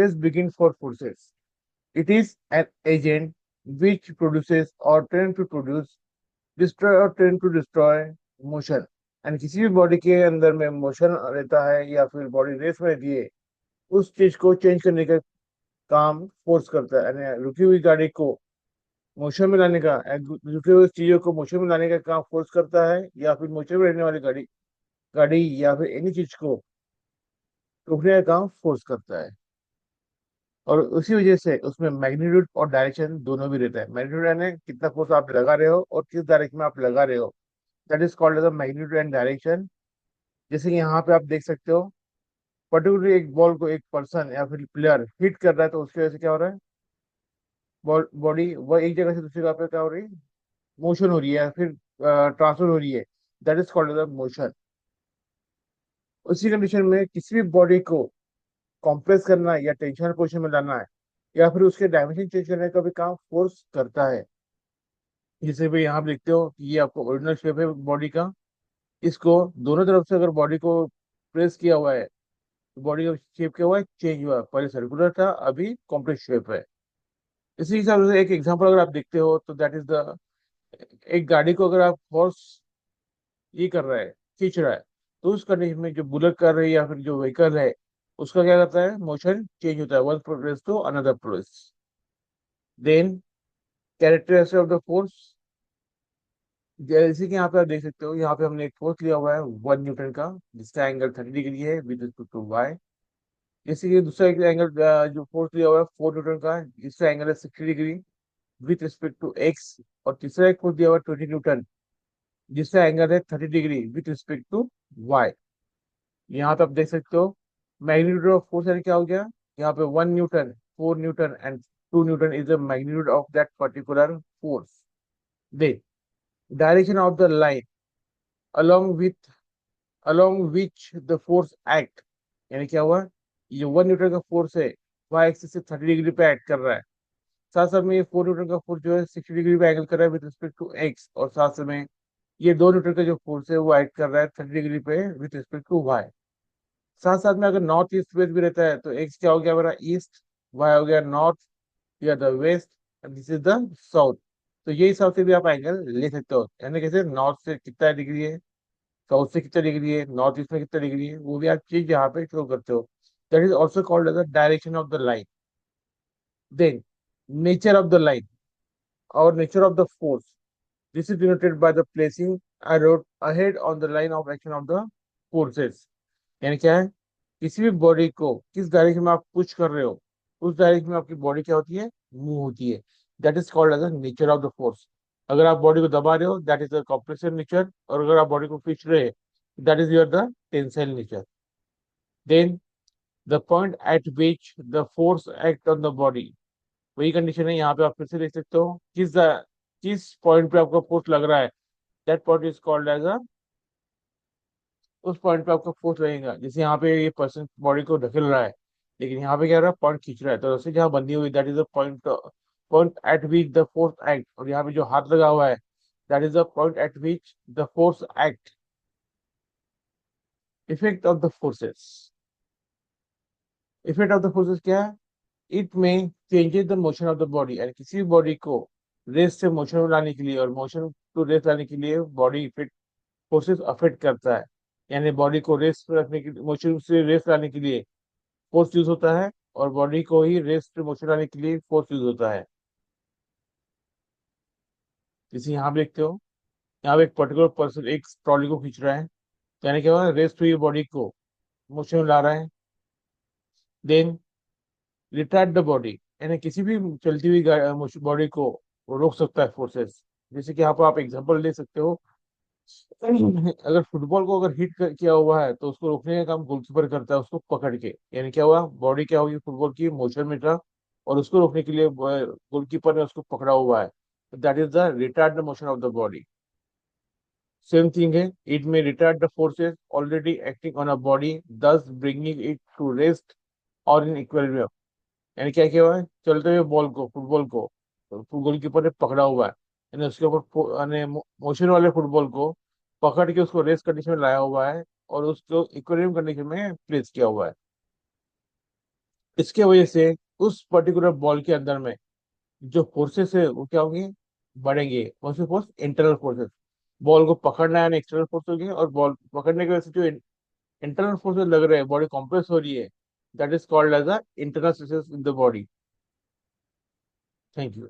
let's begin for forces. It is an agent which produces or tend to produce, destroy or tend to destroy motion. And किसी भी body के अंदर में motion रहता है या फिर बॉडी रेस में रहती है, उस चीज को चेंज करने का काम फोर्स करता है, यानी रुकी हुई गाड़ी को मोशन में लाने का, रुकी हुई चीजों को मोशन में लाने का काम फोर्स करता है, या फिर मोशन में रहने वाली गाड़ी गाड़ी या फिर एनी चीज को रोकने का काम फोर्स करता है। और उसी वजह से उसमें मैग्नीट्यूड और डायरेक्शन दोनों भी रहता है। मैग्नीट्यूड यानी कितना फोर्स आप लगा रहे हो और किस डायरेक्शन में आप लगा रहे हो, that is called as magnitude and direction. जैसे कि यहाँ पे आप देख सकते हो, पर्टिकुलरली एक बॉल को एक पर्सन या फिर प्लेयर हिट कर रहा है, तो उसकी वजह से क्या हो रहा है, बॉडी वह एक जगह से दूसरी जगह पे क्या हो रही है, मोशन हो रही है या फिर ट्रांसफर हो रही है, that is called as motion. उसी कंडीशन में किसी भी बॉडी को कंप्रेस करना है या टेंशन पोजिशन में लाना है या फिर उसके डायमेंशन चेंज करने का भी काम फोर्स करता है। जैसे भी यहाँ आप देखते हो कि ये आपको ओरिजिनल शेप है बॉडी का, इसको दोनों तरफ से अगर बॉडी को प्रेस किया हुआ है तो बॉडी का शेप क्या हुआ है, चेंज हुआ है। पहले सर्कुलर था, अभी कॉम्प्लेक्स शेप है। इसी हिसाब से एक एग्जांपल अगर आप देखते हो तो दैट इज द, एक गाड़ी को अगर आप फोर्स ये कर रहा है, खींच रहा है, तो उस कंडीशन में जो बुलेट कर रही है या फिर जो व्हीकल है, उसका क्या करता है, मोशन चेंज होता है, one place to another place. Then characteristic of the force, जैसे कि यहाँ पे आप देख सकते हो, यहाँ पे हमने एक फोर्स लिया हुआ है 1 न्यूटन का, जिसका एंगल 30 डिग्री है विद रिस्पेक्ट टू वाई। जैसे कि दूसरा एक एंगल जो फोर्स लिया हुआ है 4 न्यूटन का, जिसका एंगल है 60 degree with respect to x. और तीसरा एक फोर्स दिया हुआ है 20 न्यूटन, जिसका एंगल है 30 degree with respect to y. यहाँ पे आप देख सकते हो मैग्नीट्यूड ऑफ फोर्स यानी क्या हो गया, यहाँ पे 1 Newton, 4 Newton and 2 Newton is the magnitude of that particular force. They direction of the line along with along which the force act, यानी क्या हुआ, ये 1 न्यूटन का फोर्स है, वाई एक्सिस से 30 डिग्री पे एक्ट कर रहा है। साथ साथ में ये 4 न्यूटन का फोर्स जो है 60 डिग्री पे एंगल कर रहा है विद रिस्पेक्ट टू एक्स। और साथ साथ में ये 2 न्यूटन का जो फोर्स है वो एक्ट कर रहा है 30 डिग्री पे विद रिस्पेक्ट टू वाई। साथ साथ में अगर नॉर्थ ईस्ट वेस्ट भी रहता है तो एक्स क्या हो गया मेरा ईस्ट, वाई हो गया नॉर्थ, या the west, and this is the south. तो ये हिसाब से भी आप एंगल ले सकते हो, यानी कैसे नॉर्थ से कितना डिग्री है, साउथ से कितना डिग्री है, नॉर्थ ईस्ट में कितना डिग्री है, वो भी आप चीज यहाँ पे शो करते हो। That is also called as the direction of the line. Then nature of the line और nature of the force, this is denoted by the placing a rod ahead on the line of action of the forces। यानी क्या है, किसी भी body को किस direction में आप पुश कर रहे हो, उस डायरेक्शन में आपकी बॉडी क्या होती है, मूव होती है। That is called as the nature of the force. अगर आप बॉडी को दबा रहे हो that is the compressive nature, और अगर आप बॉडी को खींच रहे हैं that is your the tensile nature. Then the point at which the force act on the body, वही कंडीशन है यहाँ पे आप फिर से देख सकते हो, किस पॉइंट पे आपका फोर्स लग रहा है, that point is called as a, उस पॉइंट पे आपका फोर्स रहेगा। जैसे यहाँ पे ये पर्सन बॉडी को ढकेल रहा है, लेकिन यहाँ पे क्या रहा है, पॉइंट खींच रहा है, तो रस्सी जहाँ बंधी हुई that is the point, point at which the force act. और यहाँ पे जो हाथ लगा हुआ है that is the point at which the force act. Effect of the forces, effect of the forces क्या है, इट में changes the motion of the body, यानी किसी भी बॉडी को रेस्ट से मोशन में लाने के लिए और मोशन टू रेस्ट लाने के लिए बॉडी इफेक्ट फोर्सेस अफेक्ट करता है। यानी बॉडी को रेस्ट रखने के, मोशन से रेस्ट लाने के लिए फोर्स यूज होता है, और बॉडी को ही रेस्ट मोशन लाने के लिए फोर्स यूज होता है। जैसे यहाँ पे देखते हो, यहाँ पे एक पर्टिकुलर पर्सन एक ट्रॉली को खींच रहा है, तो यानी क्या हुआ, रेस्ट हुई बॉडी को मोशन में ला रहा है। देन रिटार्ड द बॉडी, यानी किसी भी चलती हुई बॉडी को वो रोक सकता है फोर्सेस। जैसे कि यहाँ पर आप एग्जांपल ले सकते हो, अगर फुटबॉल को अगर किया हुआ है तो उसको रोकने का काम गोलकीपर करता है, उसको पकड़ के, यानी क्या हुआ, बॉडी क्या होगी फुटबॉल की, मोशन में था, और उसको रोकने के लिए गोलकीपर ने उसको पकड़ा हुआ है, that is the retard the motion of the body. Same thing है, इट में retard the forces already acting on a body, दस ब्रिंगिंग इट टू रेस्ट और इन इक्विलिब्रियम। यानी क्या किया हुआ है, चलते हुए बॉल को, फुटबॉल को गोलकीपर ने पकड़ा हुआ है, यानी उसके ऊपर यानी मोशन वाले फुटबॉल को पकड़ के उसको रेस कंडीशन में लाया हुआ है और उसको इक्विलिब्रियम कंडीशन में प्लेस किया हुआ है। इसके वजह से उस पर्टिकुलर बॉल के अंदर में जो फोर्सेस है वो क्या होंगे, बढ़ेंगे। कौन से फोर्स? Internal forces. बॉल को पकड़ना है, एक्सटर्नल फोर्स होगी, और बॉल पकड़ने की वजह से जो इंटरनल फोर्सेस लग रहे हैं, बॉडी कॉम्प्रेस हो रही है, that is called as a internal stresses in the body. Thank you.